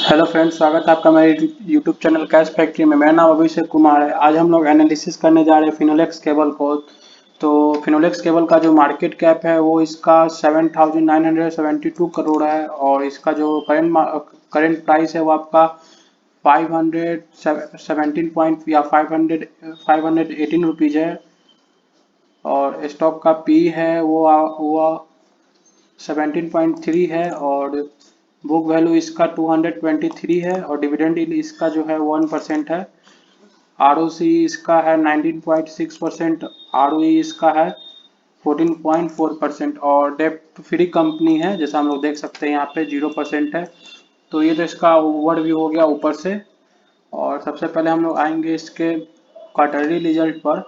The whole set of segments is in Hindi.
हेलो फ्रेंड्स, स्वागत है आपका मेरे यूट्यूब चैनल कैश फैक्ट्री में। मेरा नाम अभिषेक कुमार है। आज हम लोग एनालिसिस करने जा रहे हैं फिनोलेक्स केबल को। तो फिनोलेक्स केबल का जो मार्केट कैप है वो इसका 7,972 करोड़ है और इसका जो करंट प्राइस है वो आपका 517 पॉइंट या 518 रुपीज़ है। और स्टॉक का पी है वो 17.3 है और बुक वैल्यू इसका 223 है और डिविडेंड यील्ड इसका जो है 1% है। आरओसी इसका है 19.6%, आरओई इसका है 14.4% और डेप्ट फ्री कंपनी है, जैसा हम लोग देख सकते हैं यहाँ पे 0% है। तो ये तो इसका ओवरव्यू हो गया ऊपर से। और सबसे पहले हम लोग आएंगे इसके क्वार्टरली रिजल्ट पर।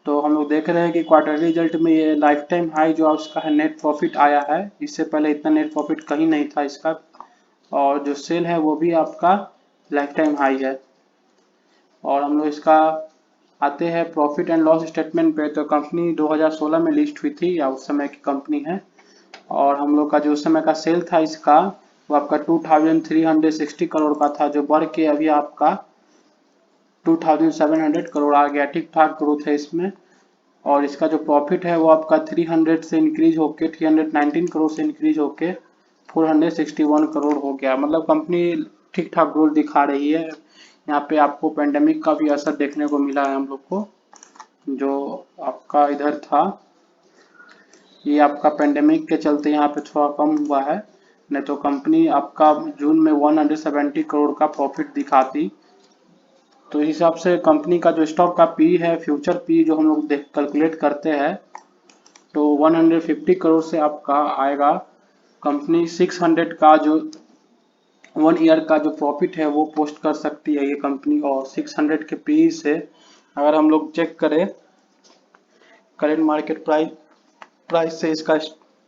तो हम लोग देख रहे हैं कि क्वार्टरली रिजल्ट में ये लाइफ टाइम हाई जो उसका है नेट प्रॉफिट आया है। इससे पहले इतना नेट प्रॉफिट कहीं नहीं था इसका। और जो सेल है वो भी आपका लाइफ टाइम हाई है। और हम लोग इसका आते हैं प्रॉफिट एंड लॉस स्टेटमेंट पे। तो कंपनी 2016 में लिस्ट हुई थी या उस समय की कंपनी है। और हम लोग का जो उस समय का सेल था इसका वो आपका 2360 करोड़ का था, जो बढ़ के अभी आपका 2700 करोड़ आ गया। ठीक ठाक ग्रोथ है इसमें। और इसका जो प्रॉफिट है वो आपका 300 से इंक्रीज होके 319 करोड़ से इंक्रीज होके 461 करोड़ हो गया। मतलब कंपनी ठीक ठाक ग्रोथ दिखा रही है। यहाँ पे आपको पेंडेमिक का भी असर देखने को मिला है हम लोग को, जो आपका इधर था। ये आपका पेंडेमिक के चलते यहाँ पे थोड़ा कम हुआ है, नहीं तो कंपनी आपका जून में 170 करोड़ का प्रॉफिट दिखाती। तो इस हिसाब से कंपनी का जो स्टॉक का पी है, फ्यूचर पी जो हम लोग देख कैलकुलेट करते हैं, तो 150 करोड़ से आपका आएगा। कंपनी 600 का जो 1 ईयर का जो प्रॉफिट है वो पोस्ट कर सकती है ये कंपनी। और 600 के पी से अगर हम लोग चेक करें करेंट मार्केट प्राइस से इसका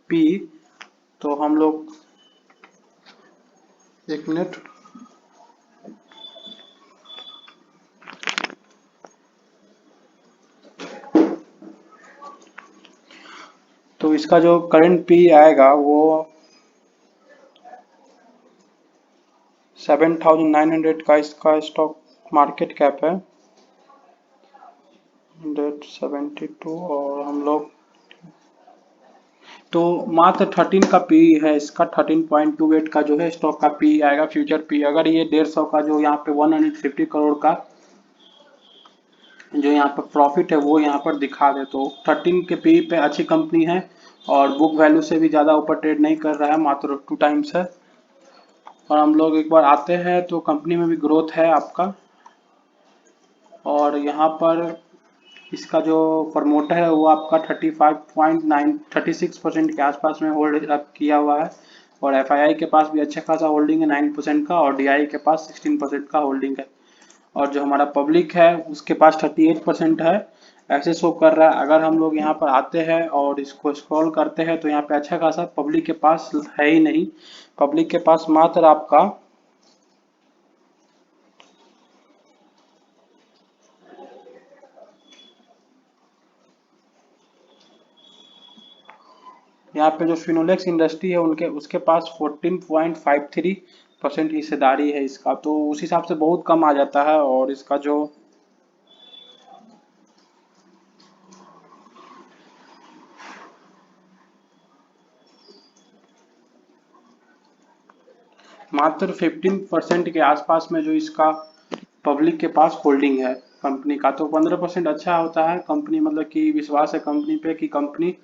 पी, तो हम लोग एक मिनट। तो इसका जो करंट पी आएगा वो 7,900 का इसका स्टॉक मार्केट कैप है 172। और हम लोग तो मात्र 13 का पी है इसका। 13.28 का जो है स्टॉक का पी आएगा फ्यूचर पी। अगर ये 150 का जो यहाँ पे 150 करोड़ का जो यहाँ पर प्रॉफिट है वो यहाँ पर दिखा दे, तो 13 के पी पे अच्छी कंपनी है। और बुक वैल्यू से भी ज़्यादा ऊपर ट्रेड नहीं कर रहा है, मात्र 2 टाइम्स है। और हम लोग एक बार आते हैं तो कंपनी में भी ग्रोथ है आपका। और यहाँ पर इसका जो प्रमोटर है वो आपका 36% के आसपास में होल्ड किया हुआ है। और एफआईआई के पास भी अच्छा खासा होल्डिंग है 9% का, और डीआई के पास 16% का होल्डिंग है। और जो हमारा पब्लिक है उसके पास 38% है, ऐसे शो कर रहा है। अगर हम लोग यहाँ पर आते हैं और इसको स्क्रॉल करते हैं तो यहाँ पे अच्छा खासा पब्लिक के पास है ही नहीं। पब्लिक के पास मात्र आपका यहाँ पे जो फिनोलेक्स इंडस्ट्री है उनके उसके पास 14.53% हिस्सेदारी है इसका, तो उस हिसाब से बहुत कम आ जाता है। और इसका जो मात्र 15% के आसपास में जो इसका पब्लिक के पास होल्डिंग है कंपनी का, तो 15% अच्छा होता है। कंपनी मतलब कि विश्वास है कंपनी पे कि कंपनी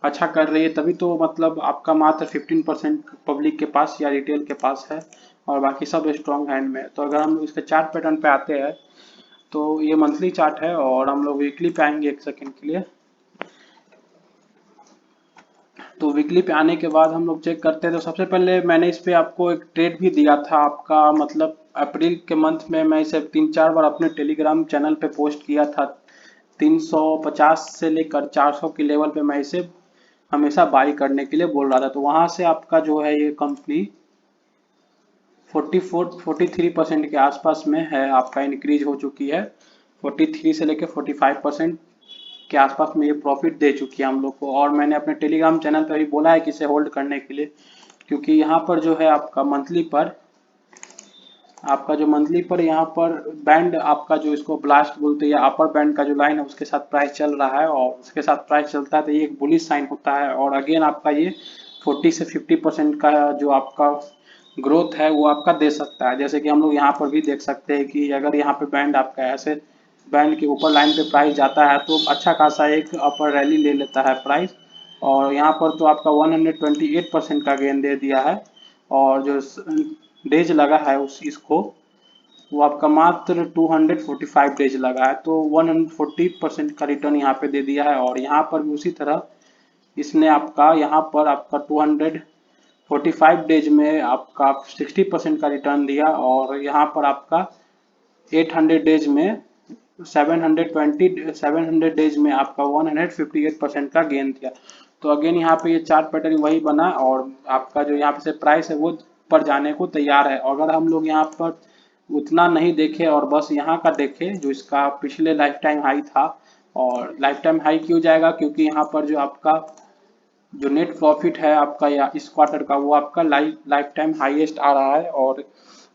अच्छा कर रही है, तभी तो मतलब आपका मात्र 15% पब्लिक के पास या रिटेल के पास है और बाकी सब स्ट्रॉन्ग हैंड में। तो अगर हम लोग इसके चार्ट पैटर्न पे आते हैं तो ये मंथली चार्ट है और हम लोग वीकली पे आएंगे एक सेकंड के लिए। तो वीकली पे आने के बाद हम लोग चेक करते हैं। तो सबसे पहले मैंने इस पे आपको एक ट्रेड भी दिया था आपका, मतलब अप्रैल के मंथ में मैं इसे 3-4 बार अपने टेलीग्राम चैनल पे पोस्ट किया था। 350 से लेकर 400 की लेवल पे मैं इसे हमेशा बाई करने के लिए बोल रहा था। तो वहां से आपका जो है ये कंपनी 43% के आसपास में है, आपका इंक्रीज हो चुकी है। 43 से लेकर 45% के आसपास में ये प्रॉफिट दे चुकी है हम लोग को। और मैंने अपने टेलीग्राम चैनल पर भी बोला है कि इसे होल्ड करने के लिए, क्योंकि यहाँ पर जो है आपका मंथली पर आपका जो मंथली पर यहाँ पर बैंड आपका जो इसको ब्लास्ट बोलते हैं या अपर बैंड का जो लाइन है उसके साथ प्राइस चल रहा है और उसके साथ प्राइस चलता है तो ये एक बुलिश साइन होता है। और अगेन आपका ये 40 से 50% का जो आपका ग्रोथ है वो आपका दे सकता है। जैसे कि हम लोग यहाँ पर भी देख सकते हैं कि अगर यहाँ पे बैंड आपका ऐसे बैंड के ऊपर लाइन पे प्राइस जाता है तो अच्छा खासा एक अपर रैली ले लेता है प्राइस। और यहाँ पर तो आपका 128% का गेन दे दिया है और जो डेज लगा है उस इसको वो आपका मात्र 245 डेज लगा है तो 140% का रिटर्न यहाँ पे दे दिया है। और यहाँ पर भी उसी तरह इसने आपका यहाँ पर आपका 245 डेज में आपका 60% का रिटर्न दिया और यहाँ पर आपका 800 डेज में 700 डेज में आपका 158% का गेन दिया। तो अगेन यहाँ पे ये चार्ट पैटर्न वही बना और आपका जो यहाँ पे से प्राइस है वो पर जाने को तैयार है। अगर हम लोग यहाँ पर उतना नहीं देखे और बस यहाँ का देखे जो इसका पिछले लाइफ टाइम हाई था, और लाइफ टाइम हाई क्यों जाएगा क्योंकि यहाँ पर जो आपका जो नेट प्रॉफिट है आपका या इस क्वार्टर का वो आपका लाइफ टाइम हाईएस्ट आ रहा है और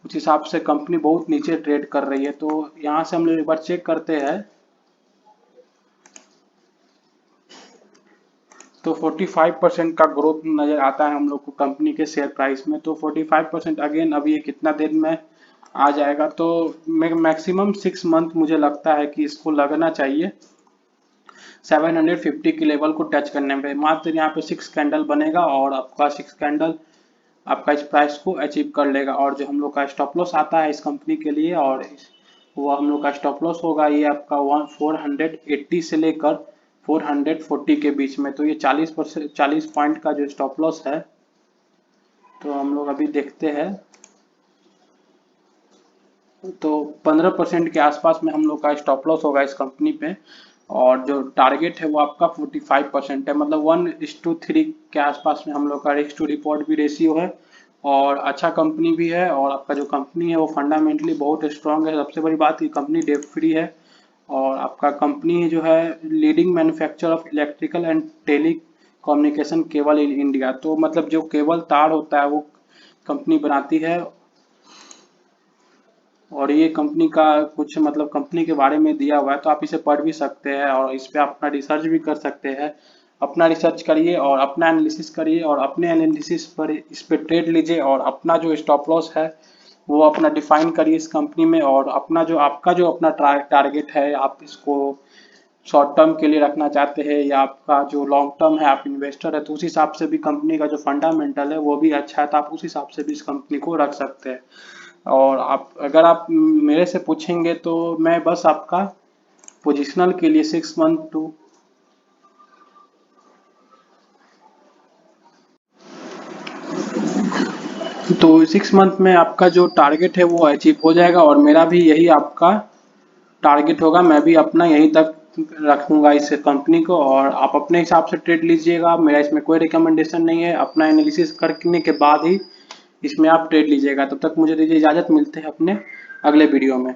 उस हिसाब से कंपनी बहुत नीचे ट्रेड कर रही है। तो यहाँ से हम लोग एक बार चेक करते हैं तो 45% का ग्रोथ नजर आता है हम लोग को कंपनी के शेयर प्राइस में। तो 45% अगेन अभी ये कितना देर में आ जाएगा तो मैक्सिमम 6 मंथ मुझे लगता है कि इसको लगना चाहिए 750 की लेवल को टच करने में। मात्र यहाँ पे 6 कैंडल बनेगा और आपका 6 कैंडल आपका इस प्राइस को अचीव कर लेगा। और जो हम लोग का स्टॉप लॉस आता है इस कंपनी के लिए और वो हम लोग का स्टॉप लॉस होगा ये आपका 480 से लेकर 440 के बीच में। तो ये 40 पॉइंट का जो स्टॉप लॉस है तो हम लोग अभी देखते हैं तो 15% के आसपास में हम लोग का स्टॉप लॉस होगा इस कंपनी पे। और जो टारगेट है वो आपका 45% है, मतलब 1:3 के आसपास में हम लोग का रिस्क टू रिपोर्ट भी रेशियो है और अच्छा कंपनी भी है। और आपका जो कंपनी है वो फंडामेंटली बहुत स्ट्रांग है। सबसे बड़ी बात ये कंपनी डेट फ्री है और आपका कंपनी जो है leading manufacturer of electrical and telecommunication cable in India. तो मतलब जो केबल तार होता है वो कंपनी बनाती है और ये कंपनी का कुछ मतलब कंपनी के बारे में दिया हुआ है तो आप इसे पढ़ भी सकते हैं और इस पे अपना रिसर्च भी कर सकते हैं। अपना रिसर्च करिए और अपना एनालिसिस करिए और अपने एनालिसिस पर इस पे ट्रेड लीजिए और अपना जो स्टॉप लॉस है वो अपना डिफाइन करिए इस कंपनी में। और अपना जो आपका जो अपना टारगेट है आप इसको शॉर्ट टर्म के लिए रखना चाहते हैं या आपका जो लॉन्ग टर्म है आप इन्वेस्टर है तो उस हिसाब से भी कंपनी का जो फंडामेंटल है वो भी अच्छा है तो आप उस हिसाब से भी इस कंपनी को रख सकते हैं। और आप अगर आप मेरे से पूछेंगे तो मैं बस आपका पोजिशनल के लिए 6 मंथ टू तो 6 मंथ में आपका जो टारगेट है वो अचीव हो जाएगा और मेरा भी यही आपका टारगेट होगा। मैं भी अपना यहीं तक रखूंगा इस कंपनी को और आप अपने हिसाब से ट्रेड लीजिएगा। मेरा इसमें कोई रिकमेंडेशन नहीं है, अपना एनालिसिस करने के बाद ही इसमें आप ट्रेड लीजिएगा। तब तक मुझे दीजिए इजाज़त, मिलते हैं अपने अगले वीडियो में।